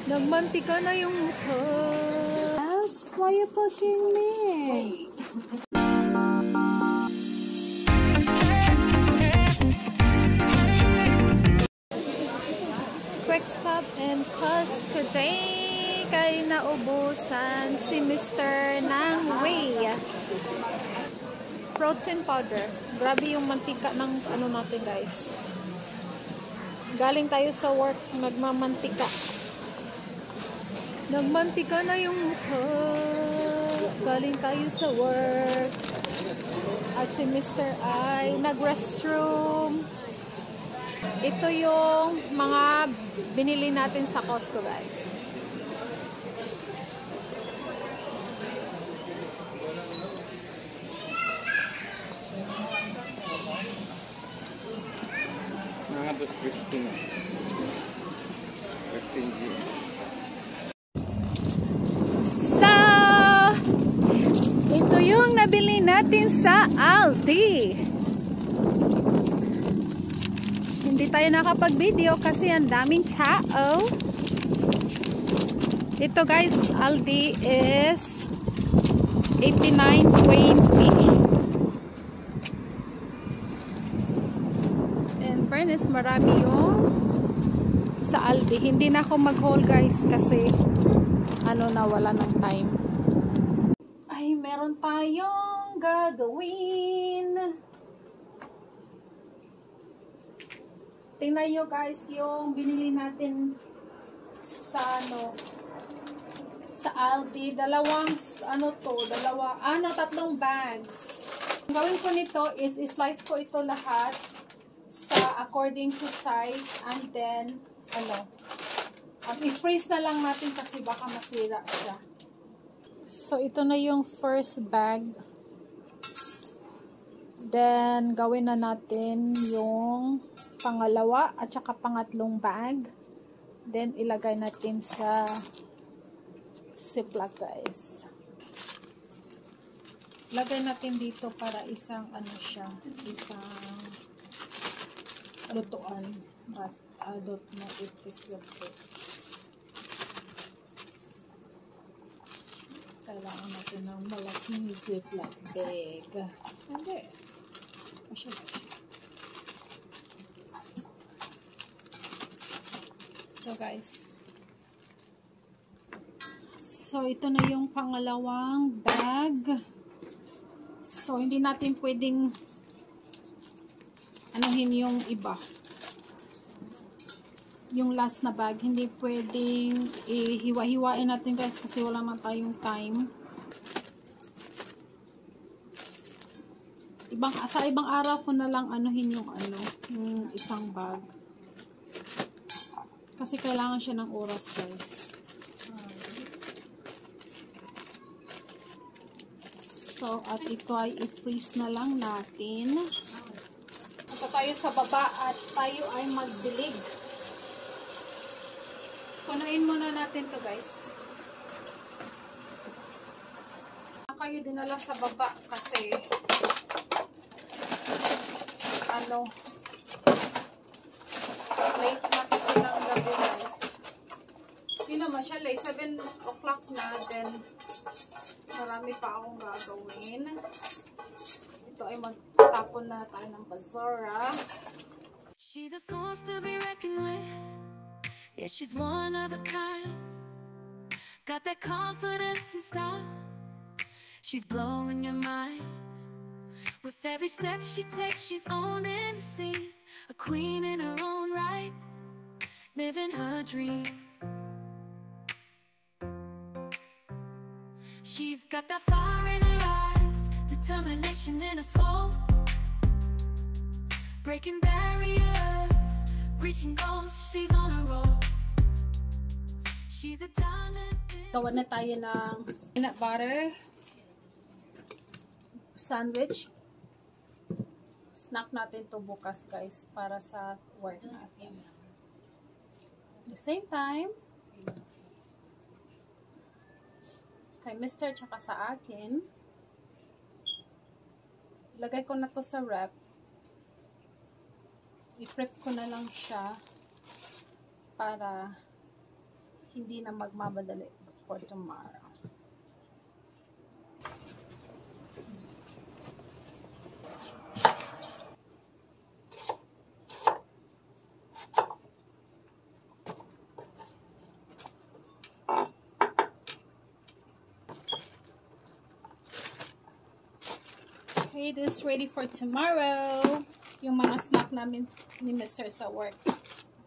Nagmantika na yung mukha. Yes, why you pushing me? Quick stop and pause today. Kay naubusan si Mr. ng whey. Protein powder. Grabe yung mantika ng ano natin, guys. Galing tayo sa work, nagmamantika. Nagmantika na yung mukha. Galing tayo sa work. At si Mr. ay nag-restroom. Ito yung mga binili natin sa Costco, guys. Mga boss Christine G. So, ito yung nabili natin sa Aldi. Hindi tayo nakapag-video kasi ang daming tao. Ito, guys, Aldi is 89.20. In fairness, marami yung sa Aldi. Hindi na ako mag-haul, guys, kasi ano, nawala ng time. Ay, meron tayong gagawin. Tingnan nyo, guys, yung binili natin sa sa Aldi. Tatlong bags. Ang gawin ko nito is slice ko ito lahat sa according to size, and then i-freeze na lang natin kasi baka masira siya. So ito na yung first bag. Then gawin na natin yung pangalawa at saka pangatlong bag. Then ilagay natin sa Ziploc, guys. Lagay natin dito para isang isang lutuan. But I don't know if this will fit. Kailangan natin ng malaking Ziploc bag. Hindi. Masya. So, guys. So, ito na yung pangalawang bag. So, hindi natin pwedeng anuhin yung iba. Yung last na bag, hindi pwedeng ihiwa-hiwain natin, guys, kasi wala man tayong time. Sa ibang araw ko na lang anuhin yung yung isang bag. Kasi kailangan siya ng oras, guys. So, at ito ay i-freeze na lang natin. Ito tayo sa baba at tayo ay magdilig. Punuin muna natin to, guys. Kayo dinala sa baba kasi late na kasi ng gabi, guys. Hindi naman siya late. 7 o'clock na. Then marami pa akong gagawin. Ito ay magtapon na tayo ng basura. She's a force to be reckoned with. Yeah, she's one of a kind. Got that confidence and style. She's blowing your mind. With every step she takes, she's owning the scene. A queen in her own right, living her dream. She's got that fire in her eyes, determination in her soul. Breaking barriers, reaching goals, she's on a roll. She's a diamond. Gawa na tayo ng peanut butter sandwich. Snack natin to bukas, guys, para sa work natin. At the same time, kay Mr. tsaka sa akin, lagay ko na to sa wrap. I-prep ko na lang siya para hindi na magmamadali for tomorrow. Okay, this is ready for tomorrow. Yung mga snack namin ni Mr. sa work.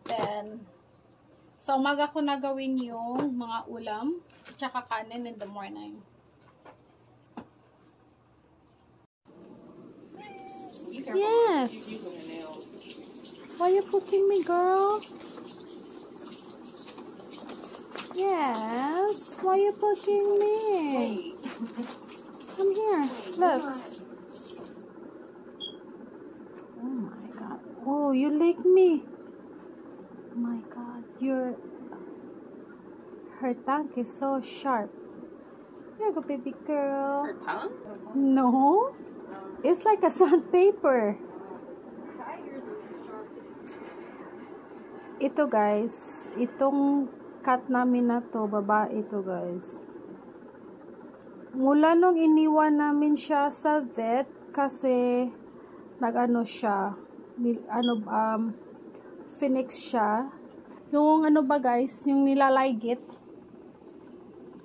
Then, sa umaga ko na gawin yung mga ulam at saka kanin in the morning. Yes! Why are you poking me, girl? Yes! Why are you poking me? Come here. Look. Oh my god. Oh, you lick me. Oh my god. Her tongue is so sharp. Here you go, baby girl. Her tongue? No. It's like a sandpaper. Ito guys. Itong cat namin na to. Babae ito guys. Mula nung iniwan namin siya sa vet. Kasi nag-ano siya. Phoenix siya. Yung ano ba guys. Yung nilalaygit.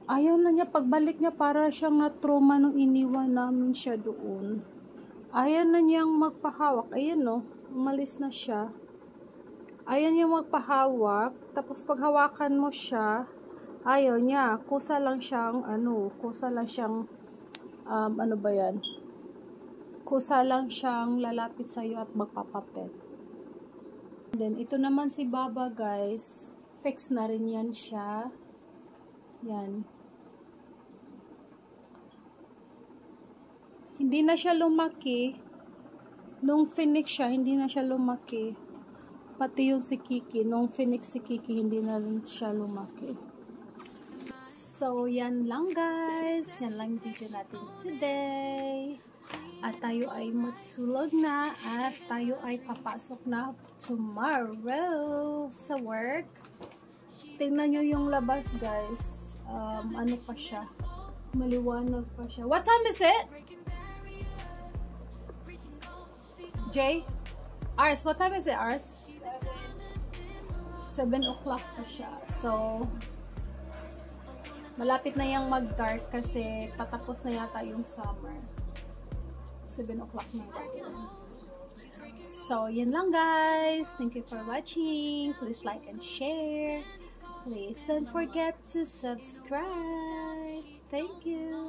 Ayaw na niya, pagbalik niya para siyang na-trauma nung iniwan namin siya doon. Ayaw na niyang magpahawak. Ayan no, umalis na siya. Ayaw niya magpahawak. Tapos paghawakan mo siya, ayaw niya. Kusa lang siyang, ano ba yan? Kusa lang siyang lalapit sa'yo at magpapapet. Then, ito naman si Baba guys. Fix na rin yan siya. Yan. Hindi na siya lumaki. Nung Phoenix siya, hindi na siya lumaki. Pati yung si Kiki. Nung Phoenix si Kiki, hindi na rin siya lumaki. So, yan lang guys. Yan lang video natin today. At tayo ay matulog na. At tayo ay papasok na tomorrow sa work. Tingnan nyo yung labas guys. Ano pa siya? Maliwanag pa siya. What time is it? Jay? Ars, what time is it, Ars? 7 o'clock pa siya. So, malapit na yung mag-dark kasi patapos na yata yung summer. 7 o'clock na yun. So, yun lang guys. Thank you for watching. Please like and share. Please don't forget to subscribe. Thank you.